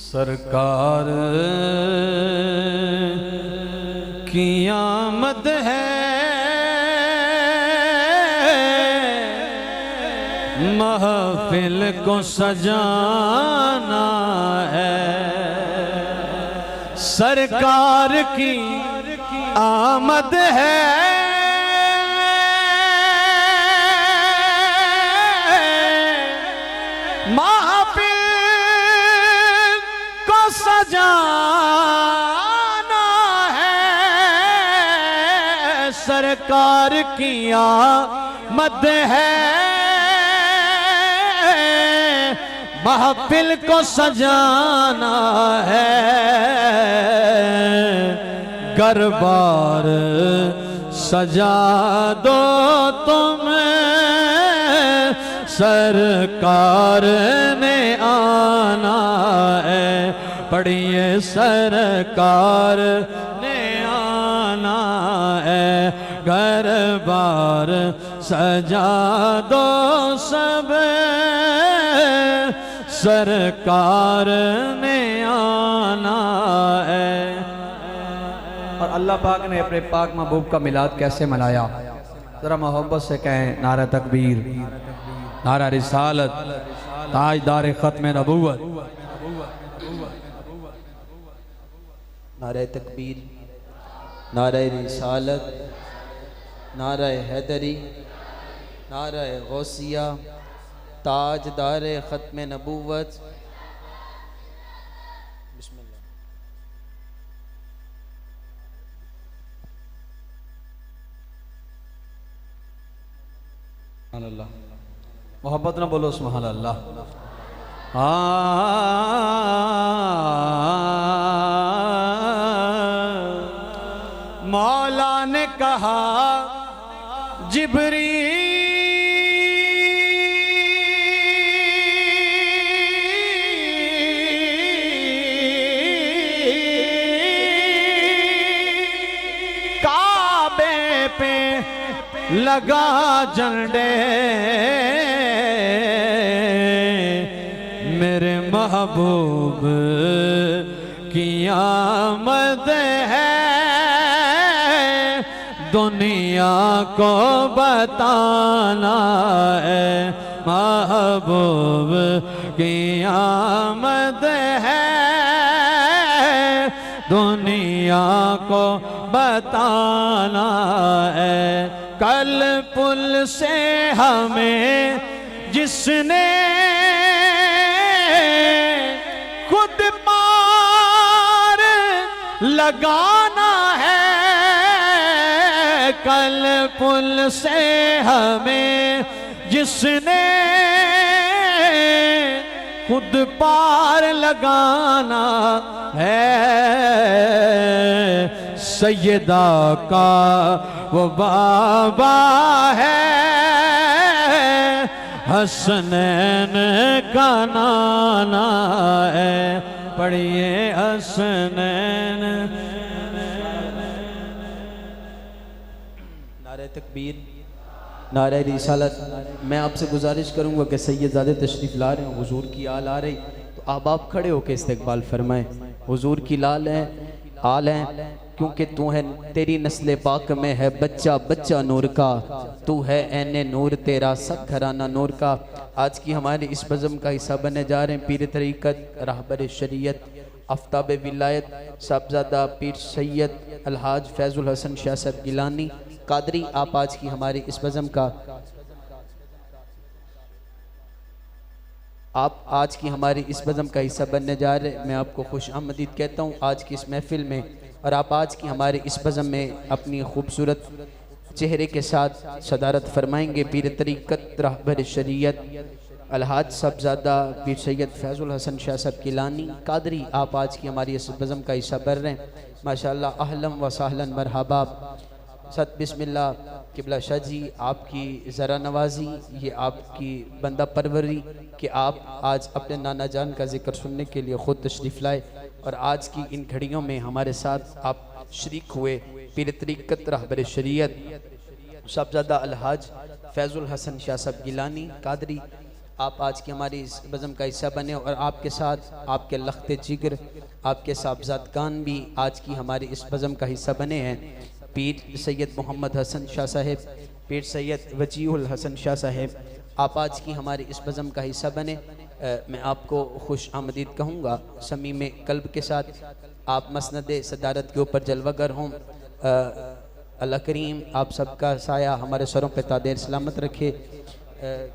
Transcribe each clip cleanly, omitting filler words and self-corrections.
सरकार की आमद है, महफिल को सजाना है। सरकार की आमद है, महफिल को सजाना है। सरकार की आमद है, महफिल को सजाना है। गरबार सजा दो तुम्हें, सरकार ने आना है। पढ़िए सरकार ने आना है। गरबार सजा दो सब, सरकार ने आना है। और अल्लाह पाक ने अपने पाक महबूब का मिलाद कैसे मनाया, जरा मोहब्बत से कहें नारा तकबीर, नारा रिसालत, ताजदार खत्म नबूवत। नारा तकबीर, नारा रिसालत, नारा हैदरी, नारा गौसिया, ताजदार खत्म नबूवत। बिस्मिल्लाह। अल्लाह मोहब्बत ना बोलो सुभान अल्लाह। मौला ने कहा जिब्रील लगा झंडे, मेरे महबूब की आमद है। दुनिया को बताना है, महबूब की आमद है। दुनिया को बताना है। कल पुल से हमें जिसने खुद पार लगाना है, कल पुल से हमें जिसने खुद पार लगाना है। सैयदा का वो बाबा है, हसनैन का नाना है। पढ़िए हसनैन। नारे तकबीर, नारे रिसालत। मैं आपसे गुजारिश करूंगा कि सैयदजादे तशरीफ़ ला रहे हैं, हुजूर की आल आ रही, तो आप खड़े होकर इस्तकबाल फरमाएं। हुजूर की लाल है, आल है, क्योंकि तू है, तेरी नस्ल पाक में है बच्चा बच्चा नूर का। तू है ऐने नूर, तेरा सब घराना नूर का। आज की हमारे इस बज़म का हिस्सा बनने जा रहे हैं पीर तरीक़त, रहबर शरीयत, आफ्ताब विलायत, साहबजादा पीर सैयद अलहाज फैज़ुल हसन शाह साहब गिलानी कादरी। आप आज की हमारी इस बज़म का इस बज़म का हिस्सा बनने जा रहे हैं। मैं आपको खुश आमदीद कहता हूँ आज की इस महफ़िल में। और आप आज की हमारे इस बज़म में अपनी खूबसूरत चेहरे के साथ सदारत फरमाएंगे पीर तरीक़त, रहबर शरीयत अलहाज साहबजादा पीर सैयद फैज़ुल हसन शाह साहब गिलानी कादरी। आप आज की हमारी इस बज़म का हिस्सा बन रहे हैं। माशाअल्लाह, अहलन व सहलन मरहबा। सत बिस्मिल्लाह। किबला शाह जी, आपकी ज़रा नवाजी, ये आपकी बंदा परवरी कि आप आज अपने नाना जान का जिक्र सुनने के लिए ख़ुद तशरीफ़ लाए। और आज की इन घड़ियों में हमारे साथ आप शरीक हुए पीर तरीक़त रहबर शरीयत साहबजादा अलहाज फैज़ुल हसन शाह साहब गिलानी कादरी, आप आज की हमारी इस बज़म का हिस्सा बने और आपके साथ आपके लख्ते जिगर आपके साहबजादगान भी आज की हमारी इस बज़म का हिस्सा बने हैं। पीर सैयद मोहम्मद हसन शाह साहेब, पीर सैयद वजीहुल हसन शाह साहेब, आप आज की हमारी इस बज़म का हिस्सा बने। मैं आपको खुश आमदीद कहूँगा समीम कल्ब के साथ। आप मसनद सदारत के ऊपर जलवागर हों। अल्लाह करीम आप सबका साया हमारे सरों पे तादेर सलामत रखे।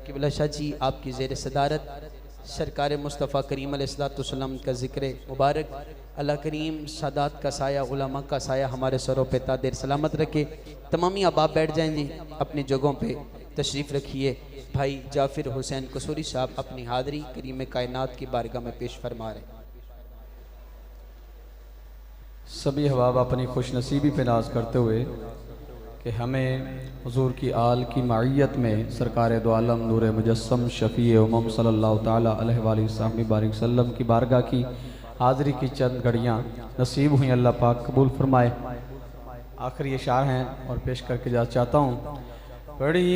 किबला शाह जी आपकी ज़ेर सदारत सरकार मुस्तफ़ा करीम अलैहिस्सलाम का ज़िक्र मुबारक। अल्लाह करीम सादात का साया उलमा का साया हमारे सरों पे तादेर सलामत रखे। तमामी अब आप बैठ जाएँ जी अपनी जगहों पे तशरीफ़ रखिए। भाई जाफिर हुसैन कसूरी साहब अपनी हाज़री करीम कायनात की बारगाह में पेश फरमा रहे। सभी अहबाब अपनी खुश नसीबी पे नाज करते हुए कि हमें हुजूर की आल की मायत में सरकार दो आलम नूर मुजस्सम शफ़ी उम्मम सल्लल्लाहु ताला अलैहि वसल्लम की बारगाह की हाज़री की चंद घड़ियाँ नसीब हुई, अल्लाह पाक कबूल फरमाए। आखिरी ये शार हैं और पेश करके जा चाहता हूँ। बड़ी